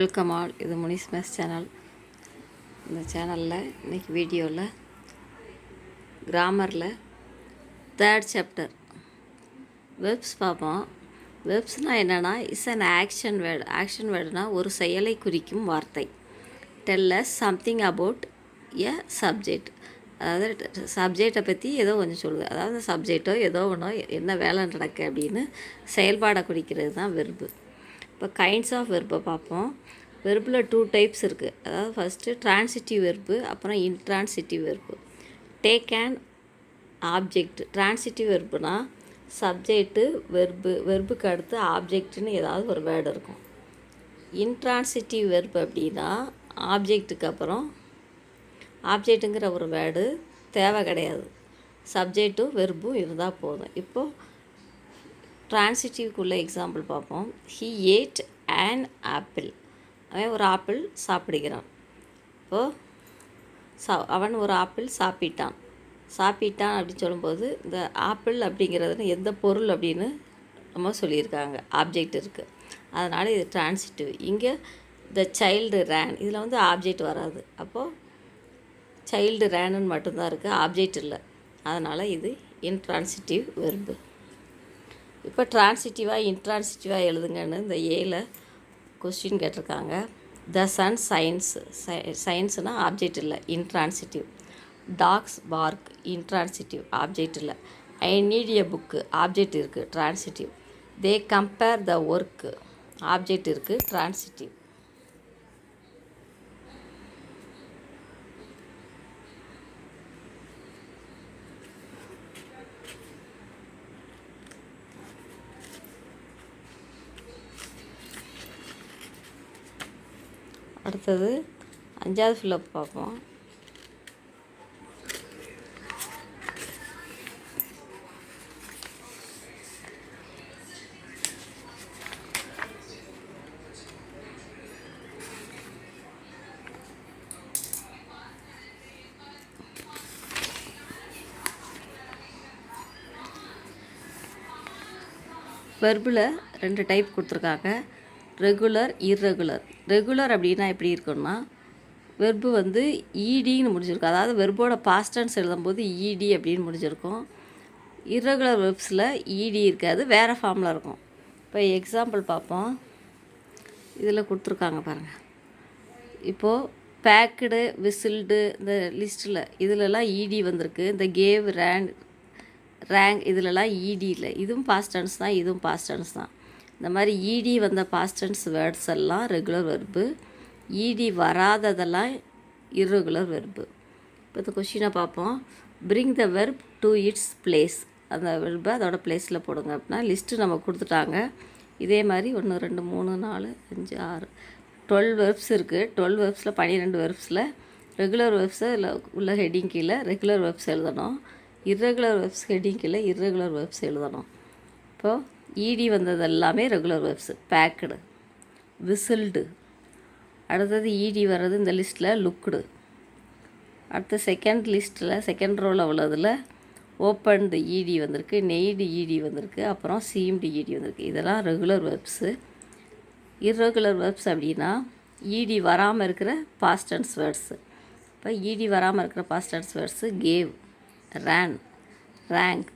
Welcome all. இது Munis maths channel. இந்த சேனலில் இன்றைக்கி வீடியோவில் கிராமரில் 3rd சாப்டர் வெர்ப்ஸ் பார்ப்போம். வெர்ப்ஸ்னால் என்னென்னா is an action word. Action வேர்டுனால் ஒரு செயலை குறிக்கும் வார்த்தை. Tell us something about a subject. அதாவது சப்ஜெக்டை பற்றி ஏதோ கொஞ்சம் சொல்லுது. அதாவது சப்ஜெக்டோ ஏதோ ஒன்றோ என்ன வேலை நடக்கு அப்படின்னு செயல்பாடை குறிக்கிறது தான் வெர்பு. இப்போ கைண்ட்ஸ் ஆஃப் வெர்பை பார்ப்போம். வெர்பில் 2 டைப்ஸ் இருக்குது. அதாவது ஃபஸ்ட்டு ட்ரான்சிட்டிவ் வெர்பு, அப்புறம் intransitive verb. Take and object. Transitive வெர்புனா சப்ஜெக்ட்டு வெர்புக்கு அடுத்து ஆப்ஜெக்ட்னு ஏதாவது ஒரு வேர்டு இருக்கும். இன்ட்ரான்சிட்டிவ் வெர்பு அப்படின்னா ஆப்ஜெக்ட்டுக்கு அப்புறம் ஆப்ஜெக்ட்டுங்கிற ஒரு வேர்டு தேவை கிடையாது, சப்ஜெக்ட்டும் வெர்பும் இருந்தால் போதும். இப்போது ட்ரான்சிட்டிவ்க்குள்ளே எக்ஸாம்பிள் பார்ப்போம். He ate an apple. அவன் ஒரு ஆப்பிள் சாப்பிடுகிறான். இப்போது அவன் ஒரு ஆப்பிள் சாப்பிட்டான் அப்படின்னு சொல்லும்போது இந்த ஆப்பிள் அப்படிங்கிறது எந்த பொருள் அப்படின்னு நம்ம சொல்லியிருக்காங்க, ஆப்ஜெக்ட் இருக்குது. அதனால் இது ட்ரான்சிட்டிவ். இங்கே த சைல்டு ரேன், இதில் வந்து ஆப்ஜெக்ட் வராது. அப்போது சைல்டு ரேனுன்னு மட்டும்தான் இருக்குது, ஆப்ஜெக்ட் இல்லை. அதனால் இது இன்ட்ரான்சிட்டிவ் வெர்பு. இப்போ ட்ரான்சிட்டிவாக இன்ட்ரான்சிட்டிவாக எழுதுங்கன்னு இந்த ஏல கொஸ்டின் கேட்டிருக்காங்க. த சன் சயின்ஸ்னால் ஆப்ஜெக்ட் இல்லை, intransitive. Dogs bark, intransitive, object இல்லை. I need a book, object இருக்குது, transitive. They compare the work, object இருக்குது, ட்ரான்சிட்டிவ். அடுத்தது 5வது ஃபில்லப் பார்ப்போம். வெர்பில் 2 டைப் கொடுத்துருக்காங்க, ரெகுலர், இர்ரெகுலர். ரெகுலர் அப்படின்னா எப்படி இருக்குன்னா வெர்பு வந்து ஈடின்னு முடிஞ்சிருக்கும். அதாவது வெர்போட பாஸ்ட் டென்ஸ் எழுதும்போது ஈடி அப்படின்னு முடிஞ்சிருக்கும். இர்ரெகுலர் வெர்ப்ஸில் ஈடி இருக்காது, வேறு ஃபார்மில் இருக்கும். இப்போ எக்ஸாம்பிள் பார்ப்போம். இதில் கொடுத்துருக்காங்க பாருங்கள். இப்போது பேக்குடு, விசில்டு, இந்த லிஸ்ட்டில் இதிலெல்லாம் ஈடி வந்திருக்கு. இந்த கேவ், ரேங்க் இதிலெல்லாம் ஈடி இல்லை. இதுவும் பாஸ்ட் டென்ஸ் தான், இதுவும் பாஸ்ட் டென்ஸ் தான். இந்த மாதிரி ஈடி வந்த பாஸ்ட் டென்ஸ் வேர்ட்ஸ் எல்லாம் ரெகுலர் வெர்பு. ஈடி வராததெல்லாம் இர்ரெகுலர் வெர்பு. இப்போ இந்த கொஷினை பார்ப்போம். Bring the verb to its place. அந்த வெர்பை அதோட பிளேஸில் போடுங்க அப்படின்னா லிஸ்ட்டு நம்ம கொடுத்துட்டாங்க. இதே மாதிரி 1 2 3 4 5 6 12 வெர்ப்ஸ் இருக்குது. 12 வெர்ப்ஸில் 12 வெர்ப்ஸில் ரெகுலர் வெர்ப்ஸை உள்ள ஹெட்டிங் கீழே ரெகுலர் வெர்ப்ஸ் எழுதணும். இர்ரெகுலர் வெர்ப்ஸ் ஹெட்டிங் கீழே இர்ரெகுலர் வெர்ப்ஸ் எழுதணும். இப்போது ஈடி வந்தது எல்லாமே ரெகுலர் வெர்ப்ஸ். பேக்குடு, விசில்டு. அடுத்தது ஈடி வர்றது இந்த லிஸ்ட்டில் லுக்குடு. அடுத்து செகண்ட் லிஸ்ட்டில் செகண்ட் ரோவில் உள்ளதில் ஓப்பன்டு ஈடி வந்திருக்கு, நெய்டு ஈடி வந்திருக்கு, அப்புறம் சீம்டு ஈடி வந்திருக்கு. இதெல்லாம் ரெகுலர் வெர்ப்ஸு. இர்ரெகுலர் வெர்ப்ஸ் அப்படின்னா ஈடி வராமல் இருக்கிற பாஸ்ட் டென்ஸ் வேர்ட்ஸு. இப்போ ஈடி வராமல் இருக்கிற past tense words gave, ran, rang,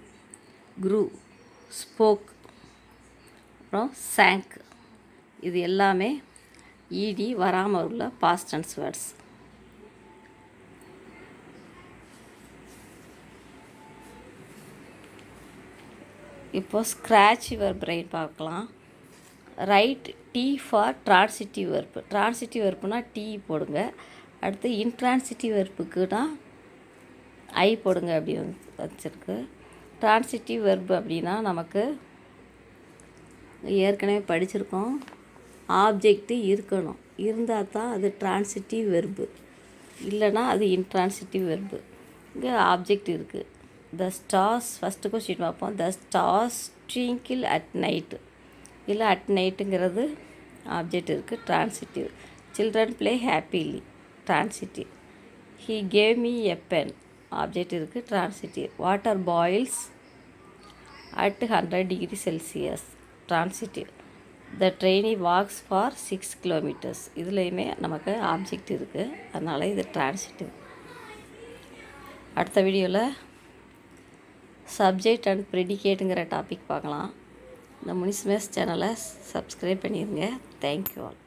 grew, spoke, அப்புறம் சாங்க். இது எல்லாமே ஈடி வராமல் உள்ள பாஸ்ட் டென்ஸ் வேர்ட்ஸ். இப்போது ஸ்க்ராட்ச் யுவர் பிரெயின் பார்க்கலாம். Write T for transitive verb. Transitive வெர்புனா டி போடுங்க. அடுத்து இன்ட்ரான்சிட்டிவ் வெர்புக்குனா ஐ போடுங்க அப்படின்னு வச்சுருக்கு. ட்ரான்சிட்டிவ் வெர்பு அப்படின்னா நமக்கு ஏற்கனவே படிச்சிருக்கோம், ஆப்ஜெக்ட்டு இருக்கணும், இருந்தால் தான் அது ட்ரான்சிட்டிவ் வெர்பு, இல்லைனா அது இன்ட்ரான்சிட்டிவ் வெர்பு. இங்கே ஆப்ஜெக்ட் இருக்குது. த ஸ்டார்ஸ், ஃபஸ்ட்டு கொஸ்டின் பார்ப்போம். The stars twinkle at night. இல்லை அட் நைட்டுங்கிறது ஆப்ஜெக்ட் இருக்குது, transitive. Children play happily, transitive. He gave me a pen, object இருக்குது, transitive. Water boils at 100 degree Celsius, transitive. The trainee walks for 6 kilometres. இதுலேயுமே நமக்கு object இருக்குது, அதனால் இது transitive. அடுத்த வீடியோவில் சப்ஜெக்ட் அண்ட் ப்ரெடிகேட்டுங்கிற டாபிக் பார்க்கலாம். இந்த முனிஸ் மேத்ஸ் சேனலை சப்ஸ்கிரைப் பண்ணிடுங்க. Thank you all.